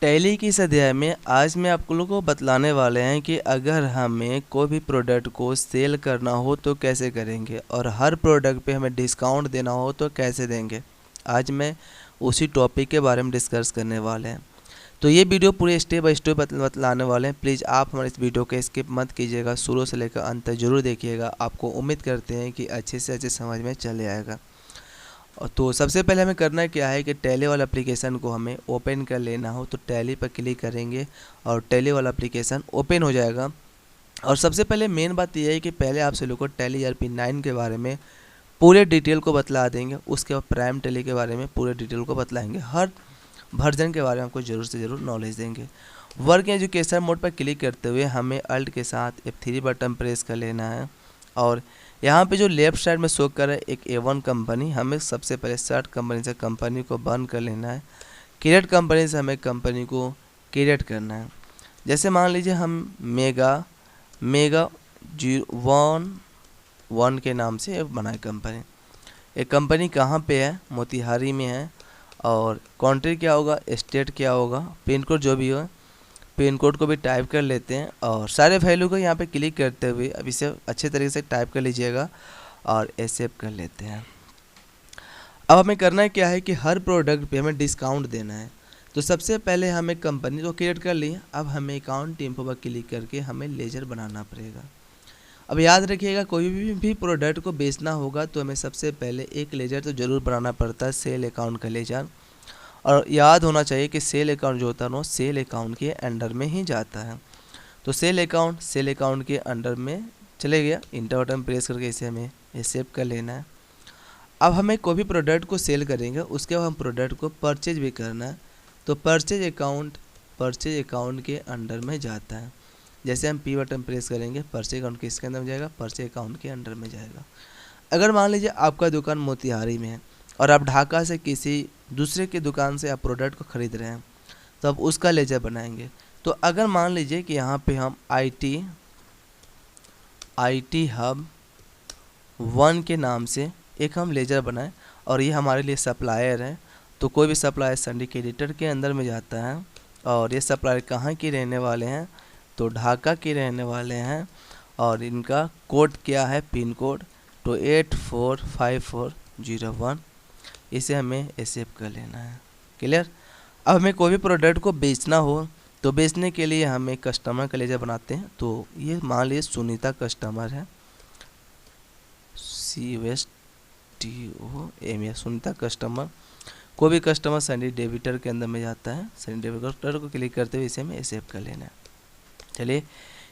Tally की इस अध्याय में आज मैं आप लोगों को बतलाने वाले हैं कि अगर हमें कोई भी प्रोडक्ट को सेल करना हो तो कैसे करेंगे और हर प्रोडक्ट पे हमें डिस्काउंट देना हो तो कैसे देंगे। आज मैं उसी टॉपिक के बारे में डिस्कस करने वाले हैं। तो ये वीडियो पूरे स्टेप बाय स्टेप बतलाने वाले हैं। प्लीज़ आप हमारे इस वीडियो को स्किप मत कीजिएगा, शुरू से लेकर अंत तक जरूर देखिएगा। आपको उम्मीद करते हैं कि अच्छे से अच्छे समझ में चले आएगा। तो सबसे पहले हमें करना क्या है कि टैली वाला एप्लीकेशन को हमें ओपन कर लेना हो तो टैली पर क्लिक करेंगे और टैली वाला एप्लीकेशन ओपन हो जाएगा। और सबसे पहले मेन बात यह है कि पहले आपसे लोगों को टैली ERP 9 के बारे में पूरे डिटेल को बतला देंगे। उसके बाद प्राइम टैली के बारे में पूरे डिटेल को बतलाएंगे। हर वर्जन के बारे में आपको ज़रूर से ज़रूर नॉलेज देंगे। वर्क एजुकेशन मोड पर क्लिक करते हुए हमें अल्ट के साथ F3 बटन प्रेस कर लेना है और यहाँ पे जो लेफ्ट साइड में शो कर रहा है एक A1 कंपनी, हमें सबसे पहले सर्च कंपनी से कंपनी को बंद कर लेना है। क्रिएट कंपनी से हमें कंपनी को क्रिएट करना है। जैसे मान लीजिए हम मेगा 011 के नाम से बनाए कंपनी। ये कंपनी कहाँ पे है? मोतिहारी में है। और कंट्री क्या होगा, स्टेट क्या होगा, पिन कोड जो भी हो, पिन कोड को भी टाइप कर लेते हैं और सारे वैल्यू को यहाँ पे क्लिक करते हुए अब इसे अच्छे तरीके से टाइप कर लीजिएगा और एक्सेप्ट कर लेते हैं। अब हमें करना है क्या है कि हर प्रोडक्ट पे हमें डिस्काउंट देना है। तो सबसे पहले हमें कंपनी को क्रिएट कर ली। अब हमें अकाउंट इन्फो पर क्लिक करके हमें लेजर बनाना पड़ेगा। अब याद रखिएगा कोई भी प्रोडक्ट को बेचना होगा तो हमें सबसे पहले एक लेजर तो ज़रूर बनाना पड़ता है, सेल अकाउंट का लेजर। और याद होना चाहिए कि सेल अकाउंट जो होता है वो सेल अकाउंट के अंडर में ही जाता है। तो सेल अकाउंट के अंडर में चले गया। इंटर बटन प्रेस करके इसे हमें एक्सेप्ट कर लेना है। अब हमें कोई भी प्रोडक्ट को सेल करेंगे उसके बाद हम प्रोडक्ट को परचेज भी करना है तो परचेज अकाउंट के अंडर में जाता है। जैसे हम P बटन प्रेस करेंगे परचेज अकाउंट किसके अंदर में जाएगा, परचेज अकाउंट के अंडर में जाएगा। अगर मान लीजिए आपका दुकान मोतिहारी में है और आप ढाका से किसी दूसरे की दुकान से आप प्रोडक्ट को ख़रीद रहे हैं तो अब उसका लेजर बनाएंगे। तो अगर मान लीजिए कि यहाँ पे हम IT हब 1 के नाम से एक हम लेजर बनाएं और ये हमारे लिए सप्लायर है। तो कोई भी सप्लायर सिंडिकेटर के अंदर में जाता है और ये सप्लायर कहाँ के रहने वाले हैं तो ढाका के रहने वाले हैं और इनका कोड क्या है, पिन कोड तो 845401। इसे हमें एक्सेप्ट कर लेना है। क्लियर। अब हमें कोई भी प्रोडक्ट को बेचना हो तो बेचने के लिए हमें कस्टमर का लेजर बनाते हैं। तो ये मान लीजिए सुनीता कस्टमर है, CUSTOMA सुनीता कस्टमर। कोई भी कस्टमर सैंडी डेबिटर के अंदर में जाता है। सैंडी डेबिटर को क्लिक करते हुए इसे हमें एक्सेप्ट कर लेना है। चलिए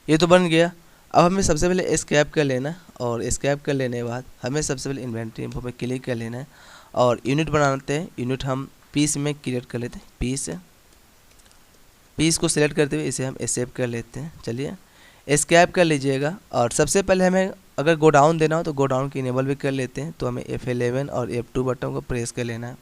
ये तो बन गया। अब हमें सबसे पहले एस्केप कर लेना है और एस्केप कर लेने के बाद हमें सबसे पहले इन्वेंट्री इन्फो पे क्लिक कर लेना है और यूनिट बनाते हैं। यूनिट हम पीस में क्रिएट कर लेते हैं। पीस को सिलेक्ट करते हुए इसे हम एक्सेप्ट कर लेते हैं। चलिए एस्केप कर लीजिएगा और सबसे पहले हमें अगर गोडाउन देना हो तो गोडाउन की इनेबल भी कर लेते हैं। तो हमें F11 और F2 बटन को प्रेस कर लेना है।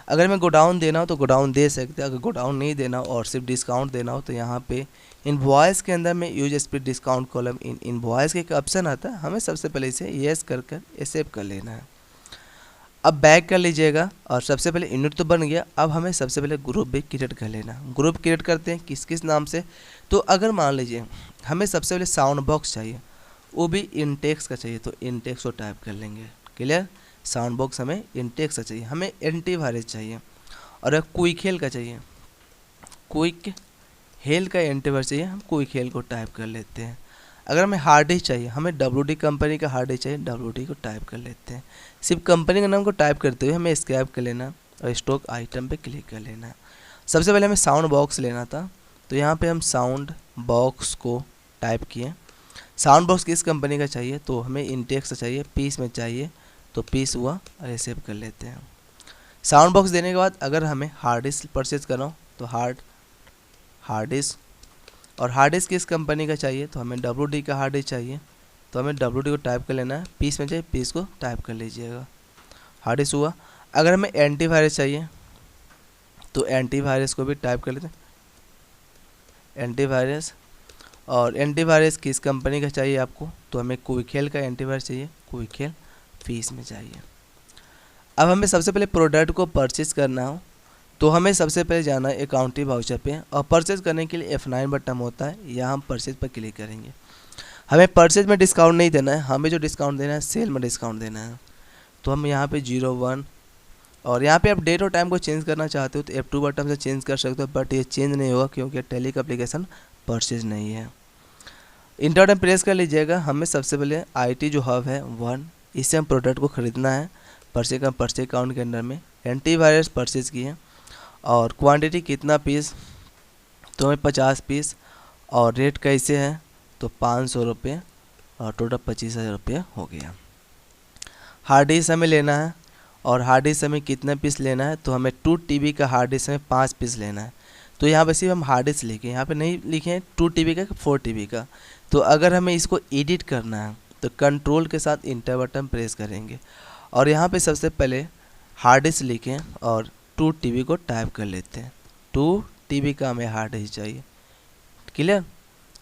अगर हमें गोडाउन देना हो तो गोडाउन दे सकते हैं। अगर गोडाउन नहीं देना हो और सिर्फ डिस्काउंट देना हो तो यहाँ पे इनवॉइस के अंदर में use split discount column in invoice के एक ऑप्शन आता है। हमें सबसे पहले इसे येस कर एक्सेप्ट कर लेना है। अब बैक कर लीजिएगा और सबसे पहले यूनिट तो बन गया। अब हमें सबसे पहले ग्रुप भी क्रिएट कर लेना। ग्रुप क्रिएट करते हैं किस किस नाम से। तो अगर मान लीजिए हमें सबसे पहले साउंड बॉक्स चाहिए, वो भी इनटेक्स का चाहिए तो इनटेक्स को टाइप कर लेंगे। क्लियर। साउंड बॉक्स हमें इनटेक्स का चाहिए। हमें एंटीवायरस चाहिए और अगर क्विक हेल का चाहिए, क्विक हेल का एंटीवायरस चाहिए, हम क्विक हेल को टाइप कर लेते हैं। अगर हमें हार्ड डिस्क चाहिए, हमें WD कंपनी का हार्ड डिस्क चाहिए, WD को टाइप कर लेते हैं। सिर्फ कंपनी का नाम को टाइप करते हुए हमें स्क्रैप कर लेना और स्टॉक आइटम पे क्लिक कर लेना। सबसे पहले हमें साउंड बॉक्स लेना था तो यहाँ पे हम साउंड बॉक्स को टाइप किए। साउंड बॉक्स किस कंपनी का चाहिए तो हमें इंटेक्स चाहिए, पीस में चाहिए तो पीस हुआ और एक्सेप्ट कर लेते हैं। साउंड बॉक्स देने के बाद अगर हमें हार्ड डिस्क परचेज करना हो तो हार्ड डिस्क और हार्ड डिस्क किस कंपनी का चाहिए तो हमें WD का हार्ड डिस्क चाहिए तो हमें WD को टाइप कर लेना है। पीस में चाहिए, पीस को टाइप कर लीजिएगा। हार्ड डिस्क हुआ। अगर हमें एंटीवायरस चाहिए तो एंटीवायरस को भी टाइप कर लेते हैं, एंटीवायरस। और एंटीवायरस किस कंपनी का चाहिए आपको तो हमें क्विक का एंटीवायरस चाहिए, क्विक पीस में चाहिए। अब हमें सबसे पहले प्रोडक्ट को परचेज करना हो तो हमें सबसे पहले जाना है अकाउंटिंग वाउचर पे और परचेज करने के लिए F9 बटन होता है, यहाँ हम परचेज पर क्लिक करेंगे। हमें परचेज में डिस्काउंट नहीं देना है, हमें जो डिस्काउंट देना है सेल में डिस्काउंट देना है। तो हम यहाँ पे 01 और यहाँ पे आप डेट और टाइम को चेंज करना चाहते हो तो F2 बटन से चेंज कर सकते हो, बट ये चेंज नहीं होगा क्योंकि टैली का एप्लीकेशन परचेज नहीं है। इंटर बटन प्रेस कर लीजिएगा। हमें सबसे पहले IT जो हब है 1, इससे हम प्रोडक्ट को ख़रीदना है। परचेज का परचेज अकाउंट के अंदर में एंटीवायरस परचेज किए और क्वांटिटी कितना पीस, तो हमें 50 पीस और रेट कैसे है तो 500 रुपये और टोटल 25,000 रुपये हो गया। हार्ड डिस्क हमें लेना है और हार्ड डिस्क हमें कितना पीस लेना है तो हमें 2 TB का हार्ड डिस्क हमें 5 पीस लेना है। तो यहाँ पे सिर्फ हम हार्ड डिस्क लिखे, यहाँ पे नहीं लिखे हैं 2 TB का 4 TB का। तो अगर हमें इसको एडिट करना है तो कंट्रोल के साथ इंटर बटन प्रेस करेंगे और यहाँ पे सबसे पहले हार्ड डिस्क लिखें और 2 TB को टाइप कर लेते हैं। 2 TB का हमें हार्ड डिस्क चाहिए, क्लियर,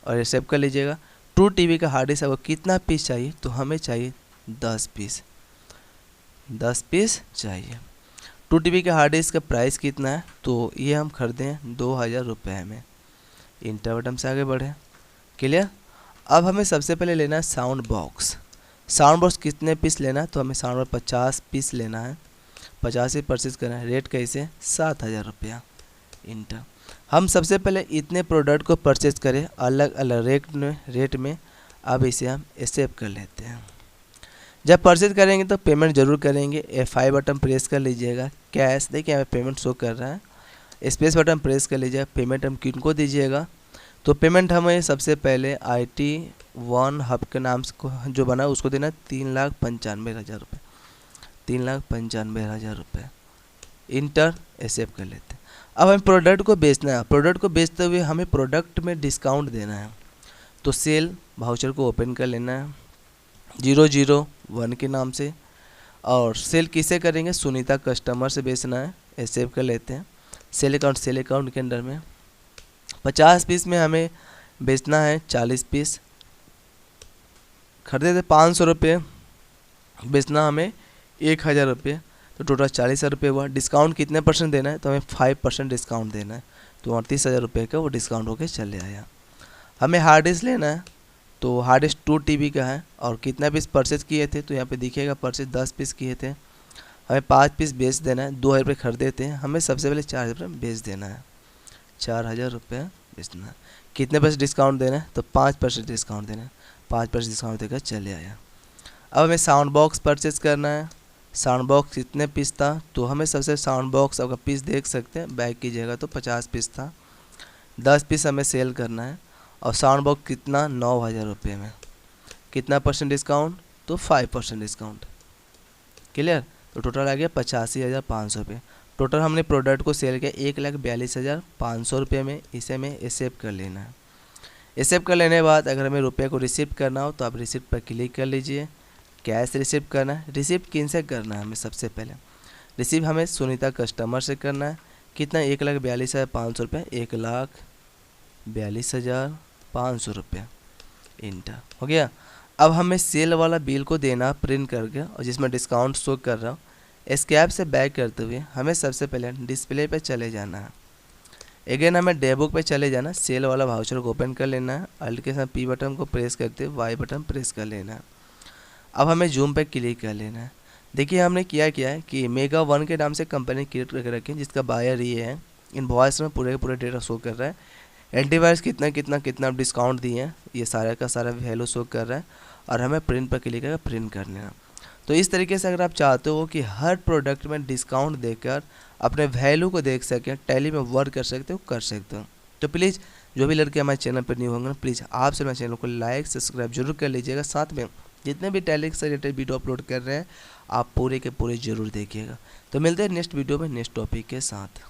और ये सेव कर लीजिएगा। 2 TB का हार्ड डिस्क आपको कितना पीस चाहिए तो हमें चाहिए 10 पीस, 10 पीस चाहिए। 2 TB का हार्ड डिस्क का प्राइस कितना है तो ये हम खरीदें 2,000 रुपये में। इंटर बटन से आगे बढ़े, क्लियर। अब हमें सबसे पहले लेना है साउंड बॉक्स। साउंड बॉक्स कितने पीस लेना है तो हमें साउंड बॉक्स 50 पीस लेना है, 50 ही परचेज करना है। रेट कैसे 7,000 रुपया। इंटर। हम सबसे पहले इतने प्रोडक्ट को परचेज करें अलग अलग रेट में। अब इसे हम एक्सेप्ट कर लेते हैं। जब परचेज करेंगे तो पेमेंट जरूर करेंगे। F5 बटन प्रेस कर लीजिएगा। कैश देखिए हमें पेमेंट शो कर रहा है। स्पेस बटन प्रेस कर लीजिएगा। पेमेंट हम किनको दीजिएगा तो पेमेंट हमें सबसे पहले IT1 हब के नाम को जो बना उसको देना 3,95,000 रुपये, 3,95,000 रुपये। इंटर एक्सेप्ट कर लेते हैं। अब हमें प्रोडक्ट को बेचना है। प्रोडक्ट को बेचते हुए हमें प्रोडक्ट में डिस्काउंट देना है तो सेल वाउचर को ओपन कर लेना है 001 के नाम से और सेल किसे करेंगे सुनीता कस्टमर से बेचना है। एक्सेप्ट कर लेते हैं। सेल अकाउंट के अंदर में 50 पीस में हमें बेचना है 40 पीस, खरीदे थे 500 रुपये, बेचना हमें 1,000 रुपये, तो टोटल 40,000 रुपये हुआ। डिस्काउंट कितने % देना है तो हमें 5% डिस्काउंट देना है, तो 38,000 रुपये का वो डिस्काउंट होके चले आया। हमें हार्ड डिस्क लेना है तो हार्ड डिस्क 2 TB का है और कितना पीस परचेज किए थे तो यहाँ पे दिखेगा परचेज 10 पीस किए थे। हमें 5 पीस बेच देना है, 2,000 रुपये खरीदे थे, हमें सबसे पहले 4,000 रुपये बेच देना है, 4,000 रुपये बेचना है। कितने % डिस्काउंट देना है तो 5% डिस्काउंट देना है, 5% डिस्काउंट देकर चले आया। अब हमें साउंड बॉक्स परचेज करना है। साउंड बॉक्स कितने पीस था तो हमें सबसे साउंड बॉक्स आपका पीस देख सकते हैं, बैक कीजिएगा तो 50 पीस था, 10 पीस हमें सेल करना है। और साउंड बॉक्स कितना 9,000 रुपये में, कितना % डिस्काउंट तो 5% डिस्काउंट, क्लियर। तो टोटल आ गया 85,500 रुपये। टोटल हमने प्रोडक्ट को सेल किया 1,42,500 रुपये में। इसे हमें एक्सेप्ट कर लेना है। एक्सेप्ट कर लेने के बाद अगर हमें रुपये को रिसीव करना हो तो आप रिसिप्ट पर क्लिक कर लीजिए। कैश रिसीव करना है। रिसीव किन से करना है हमें सबसे पहले रिसीव हमें सुनीता कस्टमर से करना है। कितना 1,42,500 रुपये, 1,42,500 रुपये। इंटर हो गया। अब हमें सेल वाला बिल को देना प्रिंट करके और जिसमें डिस्काउंट शो कर रहा हूँ। एस्केप से बैक करते हुए हमें सबसे पहले डिस्प्ले पे चले जाना है। अगेन हमें डेबुक पे चले जाना, सेल वाला वाउचर को ओपन कर लेना है। अल्ट के साथ P बटन को प्रेस करते हुए Y बटन प्रेस कर लेना है। अब हमें जूम पे क्लिक कर लेना है। देखिए हमने क्या किया है कि MEGA1 के नाम से कंपनी क्रिएट करके रखी है जिसका बायर ये है। इनवॉइस में पूरे डेटा शो कर रहा है। एंटीवायरस कितना डिस्काउंट दिए हैं ये सारा का सारा वैल्यू शो कर रहा है और हमें प्रिंट पर क्लिक करके प्रिंट कर लेना। तो इस तरीके से अगर आप चाहते हो कि हर प्रोडक्ट में डिस्काउंट देकर अपने वैल्यू को देख सकें, टैली में वर्क कर सकते हो, तो प्लीज़ जो भी लड़के हमारे चैनल पर न्यू होंगे प्लीज़ आपसे मेरे चैनल को लाइक सब्सक्राइब जरूर कर लीजिएगा। साथ में जितने भी टैली से रिलेटेड वीडियो अपलोड कर रहे हैं आप पूरे के पूरे जरूर देखिएगा। तो मिलते हैं नेक्स्ट वीडियो में नेक्स्ट टॉपिक के साथ।